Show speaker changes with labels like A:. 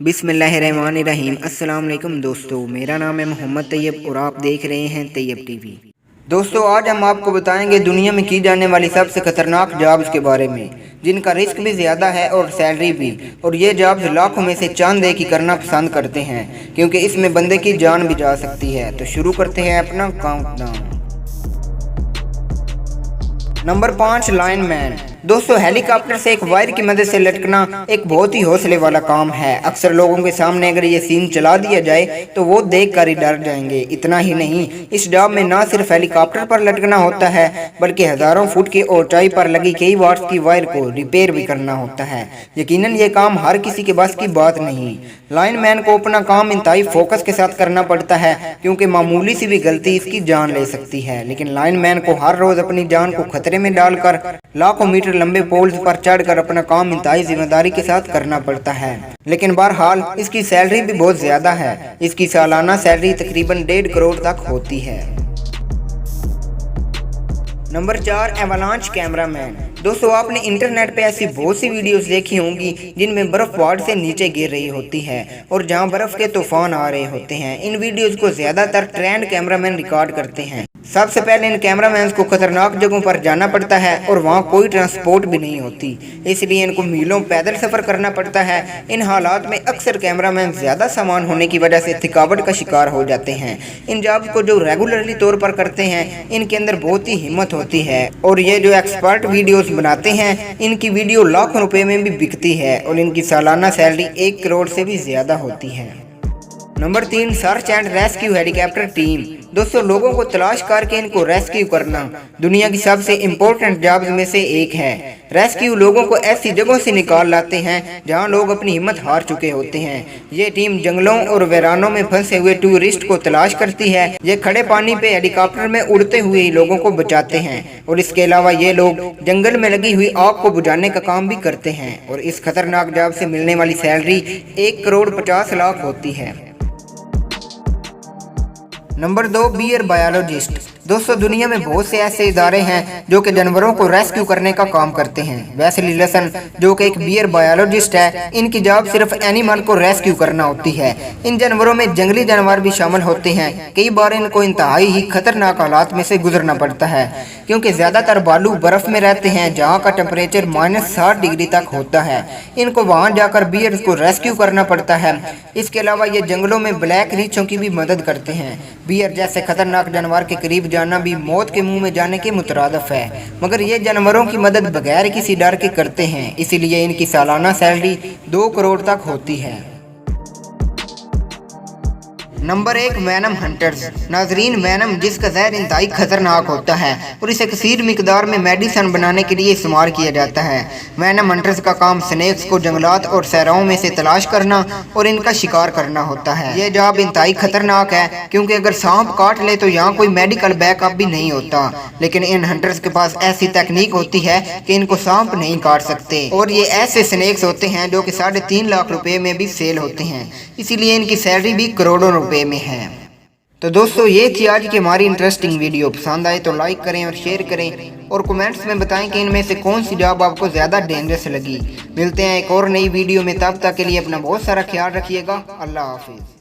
A: बिस्मिल्लाहिर्रहमानिर्रहीम। अस्सलाम-ओ-अलैकुम दोस्तों, मेरा नाम है मोहम्मद तैयब और आप देख रहे हैं तैयब टीवी। दोस्तों, आज हम आपको बताएंगे दुनिया में की जाने वाली सबसे खतरनाक जॉब्स के बारे में, जिनका रिस्क भी ज़्यादा है और सैलरी भी। और ये जॉब्स लाखों में से चंद एक ही करना पसंद करते हैं, क्योंकि इसमें बंदे की जान भी जा सकती है। तो शुरू करते हैं अपना काउंटडाउन। Number 5, lineman. दोस्तों, हेलीकॉप्टर से एक वायर की मदद से लटकना एक बहुत ही हौसले वाला काम है। अक्सर लोगों के सामने अगर ये सीन चला दिया जाए तो वो देखकर ही डर जाएंगे। इतना ही नहीं, इस जॉब में ना सिर्फ हेलीकॉप्टर पर लटकना होता है, बल्कि हजारों फुट की ऊंचाई पर लगी कई वाट्स की वायर को रिपेयर भी करना होता है। यकीनन ये काम हर किसी के बस की बात नहीं। लाइनमैन को अपना काम इंतहाई फोकस के साथ करना पड़ता है, क्योंकि मामूली सी भी गलती इसकी जान ले सकती है। लेकिन लाइनमैन को हर रोज अपनी जान को खतरे में डालकर लाखों मीटर लंबे पोल्स पर चढ़कर अपना काम इंतहाई जिम्मेदारी के साथ करना पड़ता है। लेकिन बहरहाल इसकी सैलरी भी बहुत ज्यादा है। इसकी सालाना सैलरी तकरीबन 1.5 करोड़ तक होती है। Number 4, avalanche cameraman. दोस्तों, आपने इंटरनेट पे ऐसी बहुत सी वीडियोस देखी होंगी जिनमें बर्फ पहाड़ से नीचे गिर रही होती है और जहां बर्फ के तूफान आ रहे होते हैं। इन वीडियोस को ज्यादातर ट्रेंड कैमरामैन रिकॉर्ड करते हैं। सबसे पहले इन कैमरामैन को खतरनाक जगहों पर जाना पड़ता है और वहाँ कोई ट्रांसपोर्ट भी नहीं होती, इसलिए इनको मीलों पैदल सफर करना पड़ता है। इन हालात में अक्सर कैमरामैन ज्यादा सामान होने की वजह से थकावट का शिकार हो जाते हैं। इन जॉब्स को जो रेगुलरली तौर पर करते हैं, इनके अंदर बहुत ही हिम्मत होती है। और ये जो एक्सपर्ट वीडियोस बनाते हैं, इनकी वीडियो लाखों रुपए में भी बिकती है और इनकी सालाना सैलरी 1 करोड़ से भी ज्यादा होती है। Number 3, search and rescue helicopter team. दोस्तों, लोगों को तलाश करके इनको रेस्क्यू करना दुनिया की सबसे इम्पोर्टेंट जॉब्स में से एक है। रेस्क्यू लोगों को ऐसी जगहों से निकाल लाते हैं जहां लोग अपनी हिम्मत हार चुके होते हैं। ये टीम जंगलों और वीरानों में फंसे हुए टूरिस्ट को तलाश करती है। ये खड़े पानी पे हेलीकॉप्टर में उड़ते हुए ही लोगों को बचाते हैं और इसके अलावा ये लोग जंगल में लगी हुई आग को बुझाने का काम भी करते हैं। और इस खतरनाक जॉब से मिलने वाली सैलरी 1 करोड़ 50 लाख होती है। Number 2, bear biologist. दोस्तों, दुनिया में बहुत से ऐसे इदारे हैं जो कि जानवरों को रेस्क्यू करने का काम करते हैं। वेस्ली लसन, जो कि एक बियर बायोलॉजिस्ट है, इनकी जॉब सिर्फ एनिमल को रेस्क्यू करना होती है। इन जानवरों में जंगली जानवर भी शामिल होते हैं। कई बार इनको इंतहाई ही खतरनाक हालात में से गुजरना पड़ता है, क्योंकि ज्यादातर भालू बर्फ में रहते हैं जहाँ का टेम्परेचर -60 डिग्री तक होता है। इनको वहाँ जाकर बियर्स को रेस्क्यू करना पड़ता है। इसके अलावा ये जंगलों में ब्लैक रीछों की भी मदद करते हैं। बियर जैसे खतरनाक जानवर के करीब जाना भी मौत के मुंह में जाने के मुतरादिफ है, मगर ये जानवरों की मदद बगैर किसी डर के करते हैं, इसीलिए इनकी सालाना सैलरी 2 करोड़ तक होती है। Number 1, Venom hunters. नाजरीन, वैनम जिसका जहर इंतहाई खतरनाक होता है और इसे कसीर मिकदार में मेडिसिन बनाने के लिए इस्तेमाल किया जाता है। वैनम हंटर्स का काम स्नेक्स को जंगलात और सहराओं में से तलाश करना और इनका शिकार करना होता है। यह जॉब इंतहाई खतरनाक है, क्योंकि अगर सांप काट ले तो यहाँ कोई मेडिकल बैकअप भी नहीं होता। लेकिन इन हंटर्स के पास ऐसी तकनीक होती है कि इनको सांप नहीं काट सकते। और ये ऐसे स्नेक्स होते हैं जो कि 3.5 लाख रुपए में भी सेल होते हैं, इसीलिए इनकी सैलरी भी करोड़ों रुपए में है। तो दोस्तों, ये थी आज की हमारी इंटरेस्टिंग वीडियो। पसंद आए तो लाइक करें और शेयर करें और कमेंट्स में बताएं कि इनमें से कौन सी जॉब आपको ज़्यादा डेंजरस लगी। मिलते हैं एक और नई वीडियो में, तब तक के लिए अपना बहुत सारा ख्याल रखिएगा। अल्लाह हाफिज़।